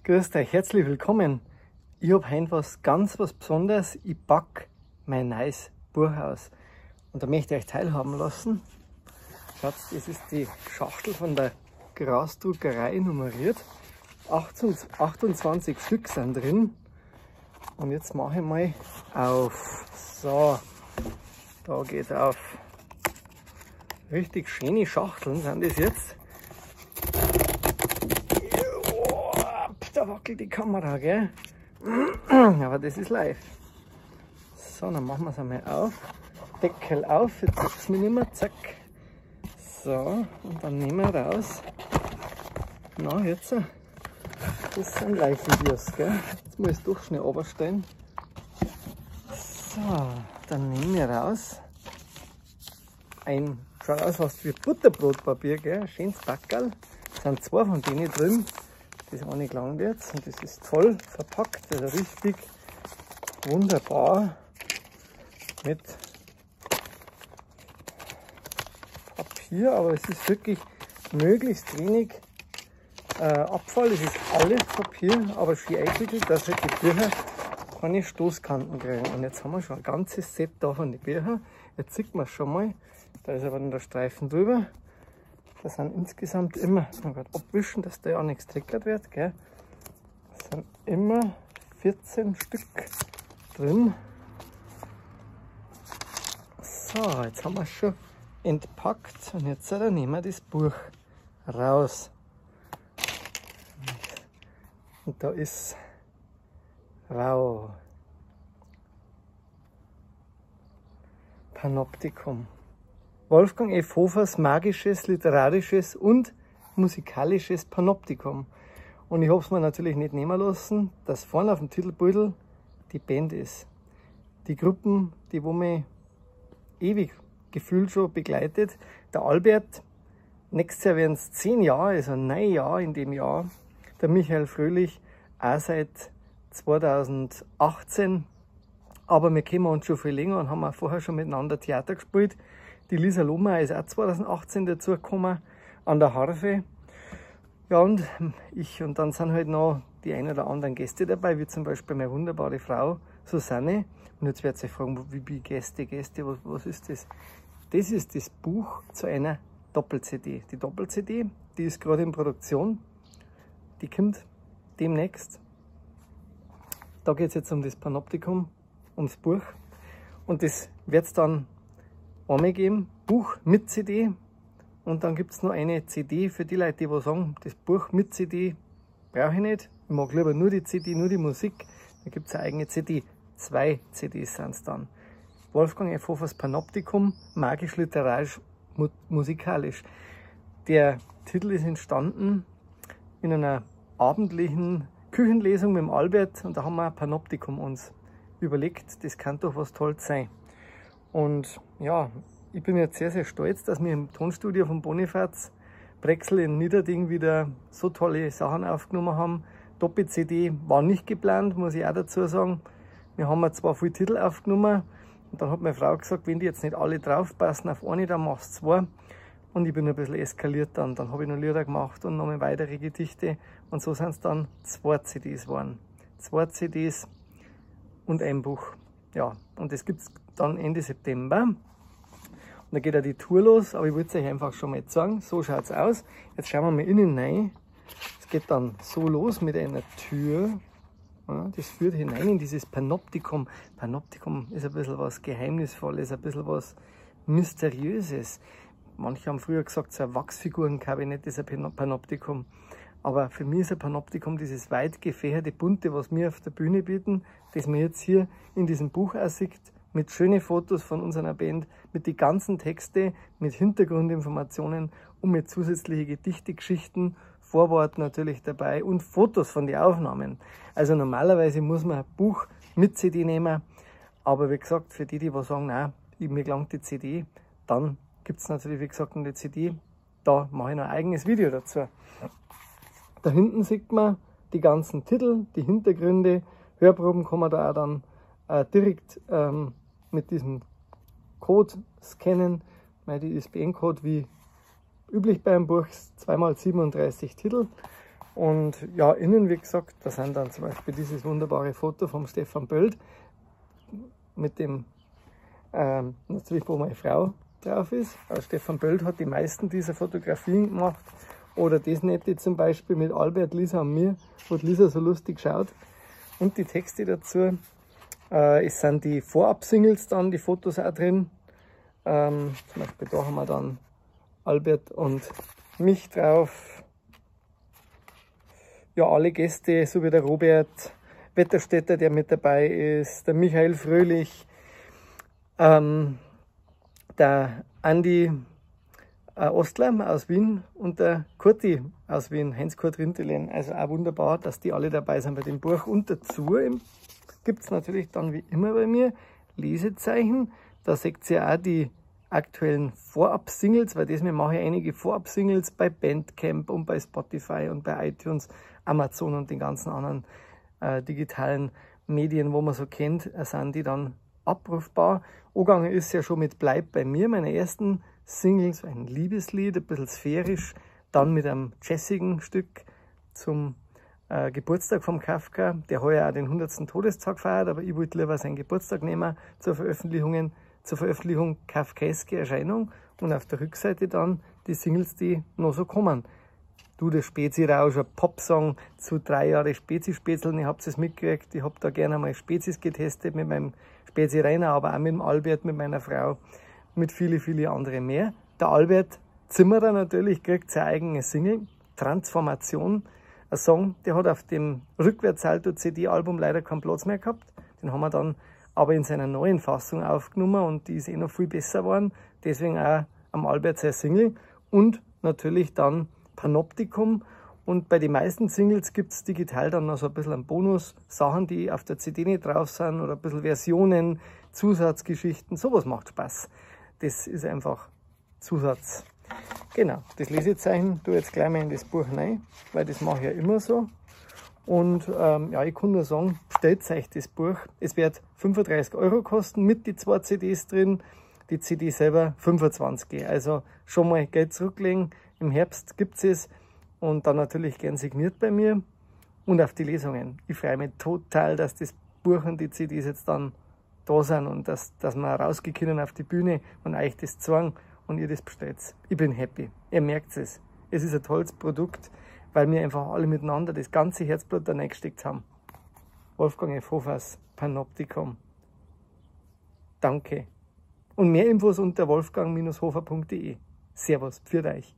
Grüßt euch, herzlich willkommen. Ich habe heute was Besonderes. Ich packe mein neues Buch aus. Und da möchte ich euch teilhaben lassen. Schaut, das ist die Schachtel von der Grasdruckerei nummeriert. 28 Stück sind drin. Und jetzt mache ich mal auf. So, da geht auf. Richtig schöne Schachteln sind das jetzt. Da wackelt die Kamera, gell? Aber das ist live. So, dann machen wir es einmal auf. Deckel auf, jetzt sieht es mich nicht mehr. Zack. So, und dann nehmen wir raus. Na, jetzt. Das sind Live-Videos, gell? Jetzt muss ich es doch schnell runterstellen. So, dann nehmen wir raus. Schaut aus fast wie Butterbrotpapier, gell? Schönes Packerl. Es sind zwei von denen drin. Das eine gelangt jetzt und das ist toll verpackt, also richtig wunderbar mit Papier, aber es ist wirklich möglichst wenig Abfall. Es ist alles Papier, aber schön eingewickelt, dass halt die Bücher keine Stoßkanten kriegen. Und jetzt haben wir schon ein ganzes Set da von den Büchern. Jetzt sieht man es schon mal, da ist aber noch der Streifen drüber. Das sind insgesamt immer, muss man gerade abwischen, dass da ja nichts dreckert wird, gell? Das sind immer 14 Stück drin. So, jetzt haben wir es schon entpackt und jetzt nehmen wir das Buch raus. Und da ist, wow, Panoptikum. Wolfgang F. Hofers magisches, literarisches und musikalisches Panoptikum. Und ich habe es mir natürlich nicht nehmen lassen, dass vorne auf dem Titelbeutel die Band ist. Die Gruppen, die wo mich ewig gefühlt schon begleitet. Der Albert, nächstes Jahr werden es 10 Jahre, also 9 Jahre in dem Jahr. Der Michael Fröhlich auch seit 2018. Aber wir kennen uns schon viel länger und haben auch vorher schon miteinander Theater gespielt. Die Lisa Lohmeier ist auch 2018 dazugekommen an der Harfe. Ja, und ich. Und dann sind halt noch die ein oder anderen Gäste dabei, wie zum Beispiel meine wunderbare Frau Susanne. Und jetzt werdet ihr euch fragen, wie Gäste, was ist das? Das ist das Buch zu einer Doppel-CD. Die Doppel-CD, die ist gerade in Produktion. Die kommt demnächst. Da geht es jetzt um das Panoptikum, ums Buch. Und das wird es dann einmal geben, Buch mit CD, und dann gibt es noch eine CD für die Leute, die sagen, das Buch mit CD brauche ich nicht, ich mag lieber nur die CD, nur die Musik. Dann gibt es eine eigene CD, 2 CDs sind es dann. Wolfgang F. Hofers Panoptikum, magisch, literarisch, musikalisch. Der Titel ist entstanden in einer abendlichen Küchenlesung mit dem Albert, und da haben wir ein Panoptikum uns überlegt, das kann doch was Tolles sein. Und ja, ich bin jetzt sehr, sehr stolz, dass wir im Tonstudio von Bonifaz Brexel in Niederding wieder so tolle Sachen aufgenommen haben. Doppel-CD war nicht geplant, muss ich auch dazu sagen. Wir haben zwar viele Titel aufgenommen und dann hat meine Frau gesagt, wenn die jetzt nicht alle draufpassen auf eine, dann machst du 2. Und ich bin ein bisschen eskaliert dann. Dann habe ich noch Lieder gemacht und noch mal weitere Gedichte. Und so sind es dann 2 CDs geworden. 2 CDs und ein Buch. Ja, und das gibt es dann Ende September. Und da geht auch die Tour los, aber ich wollte es euch einfach schon mal sagen. So schaut es aus. Jetzt schauen wir mal innen rein. Es geht dann so los mit einer Tür. Ja, das führt hinein in dieses Panoptikum. Panoptikum ist ein bisschen was Geheimnisvolles, ein bisschen was Mysteriöses. Manche haben früher gesagt, so ein Wachsfigurenkabinett ist ein Panoptikum. Aber für mich ist ein Panoptikum dieses weit gefächerte Bunte, was wir auf der Bühne bieten, das man jetzt hier in diesem Buch aussieht, mit schönen Fotos von unserer Band, mit den ganzen Texten, mit Hintergrundinformationen und mit zusätzlichen Gedichte, Geschichten, Vorwort natürlich dabei und Fotos von den Aufnahmen. Also normalerweise muss man ein Buch mit CD nehmen, aber wie gesagt, für die, die sagen, nein, mir gelangt die CD, dann gibt es natürlich, wie gesagt, eine CD. Da mache ich noch ein eigenes Video dazu. Da hinten sieht man die ganzen Titel, die Hintergründe. Hörproben kann man da auch dann direkt mit diesem Code scannen. Die ISBN-Code wie üblich beim Buch, 2x37 Titel. Und ja, innen, wie gesagt, da sind dann zum Beispiel dieses wunderbare Foto vom Stefan Böld mit dem, natürlich wo meine Frau drauf ist. Also Stefan Böld hat die meisten dieser Fotografien gemacht. Oder das nette zum Beispiel mit Albert, Lisa und mir, wo die Lisa so lustig schaut. Und die Texte dazu. Es sind die Vorab-Singles dann, die Fotos auch drin. Zum Beispiel da haben wir dann Albert und mich drauf. Ja, alle Gäste, so wie der Robert Wetterstetter, der mit dabei ist, der Michael Fröhlich, der Andi Ostler aus Wien und der Kurti aus Wien, Heinz-Kurt Rintelin. Also auch wunderbar, dass die alle dabei sind bei dem Buch. Und dazu gibt es natürlich dann wie immer bei mir Lesezeichen. Da seht ihr auch die aktuellen Vorab-Singles, weil das mir mache ich einige Vorab-Singles bei Bandcamp und bei Spotify und bei iTunes, Amazon und den ganzen anderen digitalen Medien, wo man so kennt, sind die dann abrufbar. Angegangen ist ja schon mit Bleib bei mir, meine ersten Singles, ein Liebeslied, ein bisschen sphärisch, dann mit einem jazzigen Stück zum Geburtstag vom Kafka, der heuer auch den 100. Todestag feiert, aber ich wollte lieber seinen Geburtstag nehmen zur Veröffentlichung Kafkaeske Erscheinung, und auf der Rückseite dann die Singles, die noch so kommen. Du, der Spezi-Rausch, ein Popsong zu 3 Jahre Spezi-Spätzeln, ihr habt es mitgekriegt, ich habe da gerne mal Spezis getestet mit meinem Spezi Rainer, aber auch mit dem Albert, mit meiner Frau, mit viele andere mehr. Der Albert Zimmerer natürlich kriegt seine eigene Single, Transformation, ein Song, der hat auf dem Rückwärtssalto-CD-Album leider keinen Platz mehr gehabt, den haben wir dann aber in seiner neuen Fassung aufgenommen und die ist eh noch viel besser geworden, deswegen auch am Albert sein Single und natürlich dann Panoptikum, und bei den meisten Singles gibt es digital dann noch so ein bisschen einen Bonus, Sachen, die auf der CD nicht drauf sind oder ein bisschen Versionen, Zusatzgeschichten, sowas macht Spaß. Das ist einfach Zusatz. Genau, das Lesezeichen tue ich jetzt gleich mal in das Buch rein, weil das mache ich ja immer so. Und ja, ich kann nur sagen, bestellt euch das Buch. Es wird 35 € kosten mit die 2 CDs drin, die CD selber 25. Also schon mal Geld zurücklegen. Im Herbst gibt es und dann natürlich gern signiert bei mir und auf die Lesungen. Ich freue mich total, dass das Buch und die CDs jetzt dann da sind und dass wir rausgehen auf die Bühne und euch das zeigen und ihr das bestellt. Ich bin happy. Ihr merkt es. Es ist ein tolles Produkt, weil wir einfach alle miteinander das ganze Herzblut da reingesteckt haben. Wolfgang F. Hofers, Panoptikum. Danke. Und mehr Infos unter wolfgang-hofer.de. Servus, pfiat euch.